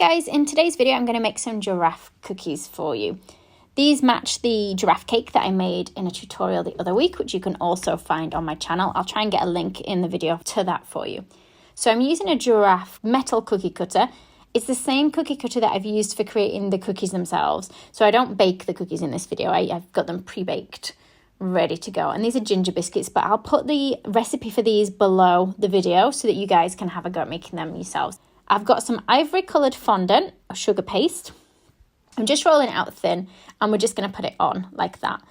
guys, in today's video I'm going to make some giraffe cookies for you. These match the giraffe cake that I made in a tutorial the other week, which you can also find on my channel. I'll try and get a link in the video to that for you. So I'm using a giraffe metal cookie cutter. It's the same cookie cutter that I've used for creating the cookies themselves. So I don't bake the cookies in this video. I've got them pre-baked, ready to go. And these are ginger biscuits, but I'll put the recipe for these below the video so that you guys can have a go at making them yourselves. I've got some ivory coloured fondant or sugar paste. I'm just rolling it out thin and we're just going to put it on like that.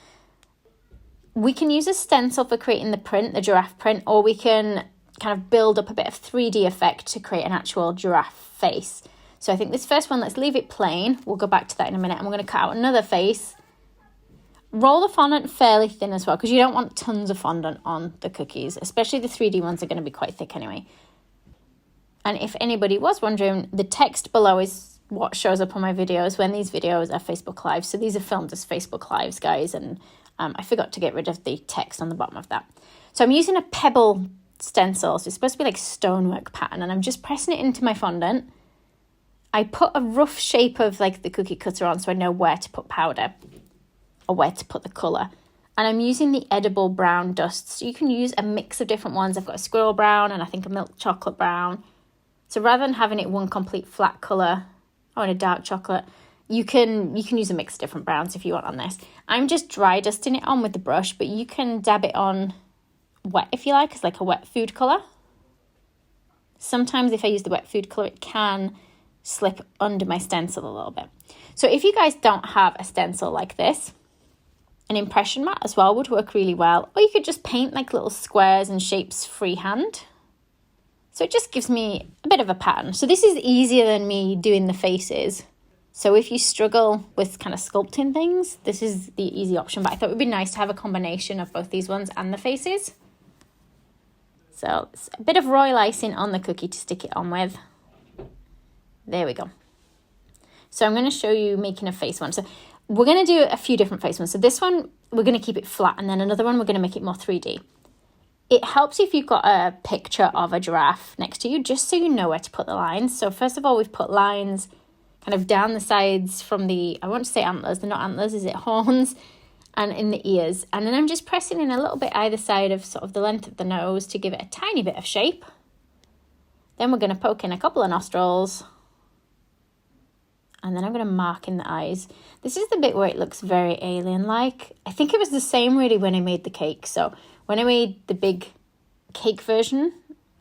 We can use a stencil for creating the print, the giraffe print, or we can kind of build up a bit of 3D effect to create an actual giraffe face. So I think this first one, let's leave it plain. We'll go back to that in a minute. And we're going to cut out another face. Roll the fondant fairly thin as well, because you don't want tons of fondant on the cookies, especially the 3D ones are going to be quite thick anyway. And if anybody was wondering, the text below is what shows up on my videos when these videos are Facebook Live. So these are filmed as Facebook Lives, guys, and I forgot to get rid of the text on the bottom of that. So I'm using a pebble stencil, so it's supposed to be like stonework pattern, and I'm just pressing it into my fondant. I put a rough shape of like the cookie cutter on so I know where to put powder or where to put the colour. And I'm using the edible brown dust. So you can use a mix of different ones. I've got a squirrel brown and I think a milk chocolate brown. So rather than having it one complete flat colour or in a dark chocolate, you can use a mix of different browns if you want on this. I'm just dry dusting it on with the brush, but you can dab it on wet if you like. It's like a wet food colour. Sometimes if I use the wet food colour, it can slip under my stencil a little bit. So if you guys don't have a stencil like this, an impression mat as well would work really well. Or you could just paint like little squares and shapes freehand. So it just gives me a bit of a pattern. So this is easier than me doing the faces. So if you struggle with kind of sculpting things, this is the easy option. But I thought it would be nice to have a combination of both these ones and the faces. So it's a bit of royal icing on the cookie to stick it on with. There we go. So I'm going to show you making a face one. So we're going to do a few different face ones. So this one, we're going to keep it flat. And then another one, we're going to make it more 3D. It helps if you've got a picture of a giraffe next to you, just so you know where to put the lines. So first of all, we've put lines kind of down the sides from the, I want to say antlers, they're not antlers, is it horns? And in the ears. And then I'm just pressing in a little bit either side of sort of the length of the nose to give it a tiny bit of shape. Then we're going to poke in a couple of nostrils. And then I'm going to mark in the eyes. This is the bit where it looks very alien-like. I think it was the same really when I made the cake. So when I made the big cake version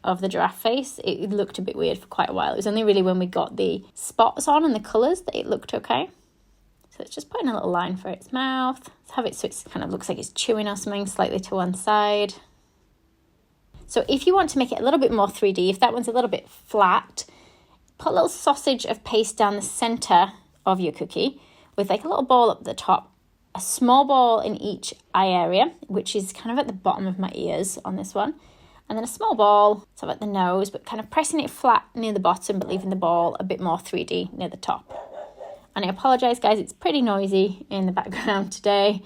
of the giraffe face, it looked a bit weird for quite a while. It was only really when we got the spots on and the colours that it looked okay. So it's just putting a little line for its mouth. Let's have it so it kind of looks like it's chewing or something slightly to one side. So if you want to make it a little bit more 3D, if that one's a little bit flat, put a little sausage of paste down the centre of your cookie with like a little ball up the top. A small ball in each eye area, which is kind of at the bottom of my ears on this one. And then a small ball, so at the nose, but kind of pressing it flat near the bottom, but leaving the ball a bit more 3D near the top. And I apologise, guys, it's pretty noisy in the background today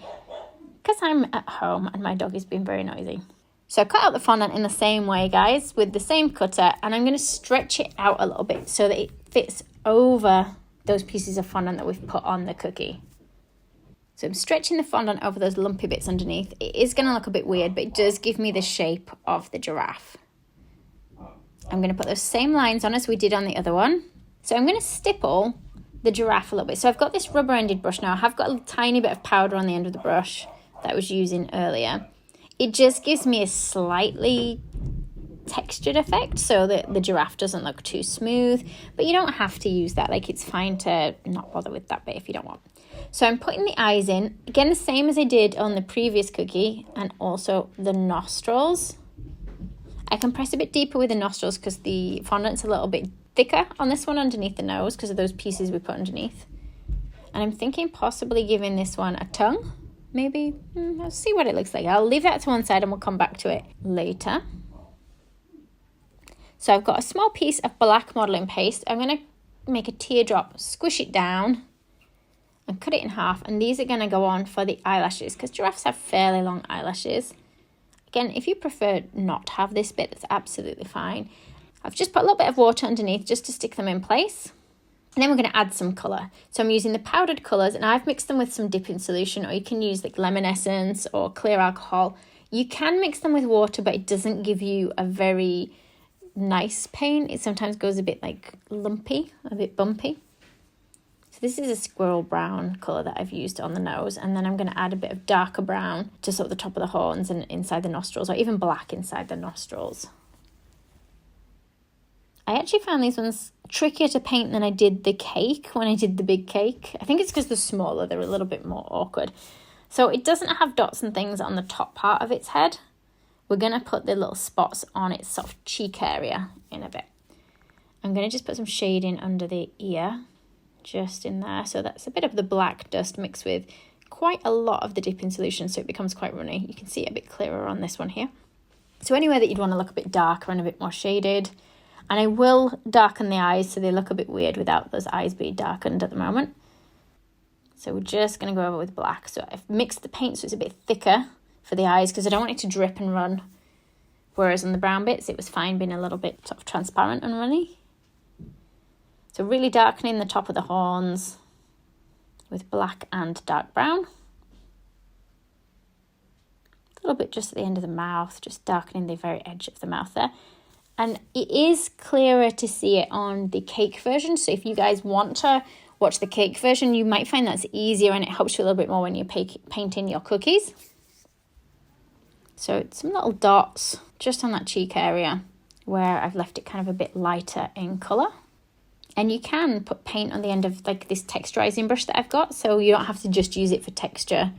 because I'm at home and my dog is being very noisy. So I cut out the fondant in the same way, guys, with the same cutter, and I'm going to stretch it out a little bit so that it fits over those pieces of fondant that we've put on the cookie. So I'm stretching the fondant over those lumpy bits underneath. It is going to look a bit weird, but it does give me the shape of the giraffe. I'm going to put those same lines on as we did on the other one. So I'm going to stipple the giraffe a little bit. So I've got this rubber-ended brush now. I have got a tiny bit of powder on the end of the brush that I was using earlier. It just gives me a slightly textured effect so that the giraffe doesn't look too smooth. But you don't have to use that. Like, it's fine to not bother with that bit if you don't want. So I'm putting the eyes in, again, the same as I did on the previous cookie, and also the nostrils. I can press a bit deeper with the nostrils because the fondant's a little bit thicker on this one underneath the nose because of those pieces we put underneath. And I'm thinking possibly giving this one a tongue, maybe. I'll see what it looks like. I'll leave that to one side and we'll come back to it later. So I've got a small piece of black modelling paste. I'm going to make a teardrop, squish it down, and cut it in half, and these are going to go on for the eyelashes because giraffes have fairly long eyelashes. Again, if you prefer not to have this bit, that's absolutely fine. I've just put a little bit of water underneath just to stick them in place. And then we're going to add some colour. So I'm using the powdered colours, and I've mixed them with some dipping solution, or you can use like lemon essence or clear alcohol. You can mix them with water, but it doesn't give you a very nice paint. It sometimes goes a bit like lumpy, a bit bumpy. So this is a squirrel brown colour that I've used on the nose, and then I'm going to add a bit of darker brown to sort of the top of the horns and inside the nostrils, or even black inside the nostrils. I actually found these ones trickier to paint than I did the cake when I did the big cake. I think it's because they're smaller, they're a little bit more awkward. So it doesn't have dots and things on the top part of its head. We're going to put the little spots on its sort of cheek area in a bit. I'm going to just put some shading under the ear, just in there. So that's a bit of the black dust mixed with quite a lot of the dipping solution, so it becomes quite runny. You can see it a bit clearer on this one here. So anywhere that you'd want to look a bit darker and a bit more shaded. And I will darken the eyes so they look a bit weird without those eyes being darkened at the moment. So we're just going to go over with black. So I've mixed the paint so it's a bit thicker for the eyes because I don't want it to drip and run. Whereas on the brown bits, it was fine being a little bit sort of transparent and runny. So really darkening the top of the horns with black and dark brown. A little bit just at the end of the mouth, just darkening the very edge of the mouth there. And it is clearer to see it on the cake version. So if you guys want to watch the cake version, you might find that's easier and it helps you a little bit more when you're painting your cookies. So some little dots just on that cheek area where I've left it kind of a bit lighter in colour. And you can put paint on the end of like this texturizing brush that I've got. So you don't have to just use it for texture,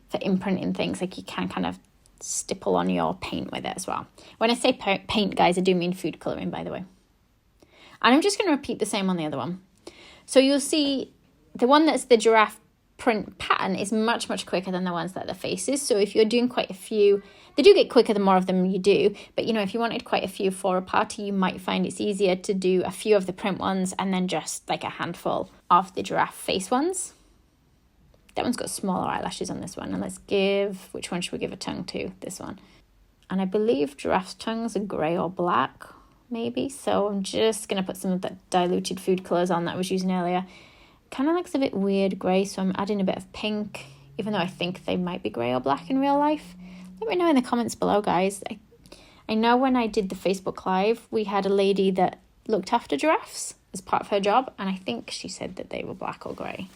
for imprinting things. Like you can kind of stipple on your paint with it as well. When I say paint, guys, I do mean food colouring, by the way. And I'm just going to repeat the same on the other one. So you'll see the one that's the giraffe print pattern is much, much quicker than the ones that are the faces. So if you're doing quite a few, they do get quicker the more of them you do. But, you know, if you wanted quite a few for a party, you might find it's easier to do a few of the print ones and then just like a handful of the giraffe face ones. That one's got smaller eyelashes on this one. And let's give, which one should we give a tongue to? This one. And I believe giraffe's tongues are grey or black, maybe. So I'm just going to put some of that diluted food colours on that I was using earlier. Kind of looks a bit weird grey, so I'm adding a bit of pink, even though I think they might be grey or black in real life. Let me know in the comments below, guys. I know when I did the Facebook Live, we had a lady that looked after giraffes as part of her job, and I think she said that they were black or grey.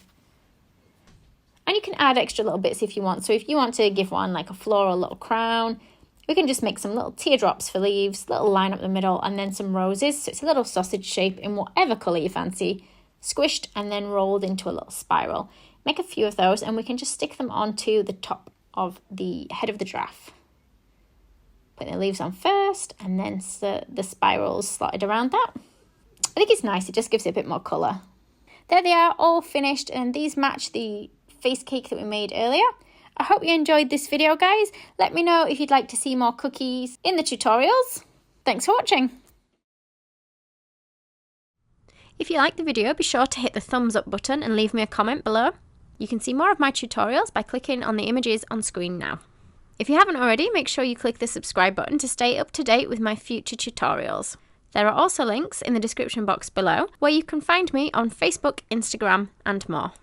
And you can add extra little bits if you want. So if you want to give one like a floral little crown, we can just make some little teardrops for leaves, little line up the middle, and then some roses. So it's a little sausage shape in whatever colour you fancy, squished and then rolled into a little spiral. Make a few of those and we can just stick them onto the top of the head of the giraffe. Put the leaves on first and then the spirals slotted around that. I think it's nice, it just gives it a bit more colour. There they are, all finished, and these match the face cake that we made earlier. I hope you enjoyed this video, guys. Let me know if you'd like to see more cookies in the tutorials. Thanks for watching. If you liked the video, be sure to hit the thumbs up button and leave me a comment below. You can see more of my tutorials by clicking on the images on screen now. If you haven't already, make sure you click the subscribe button to stay up to date with my future tutorials. There are also links in the description box below where you can find me on Facebook, Instagram, and more.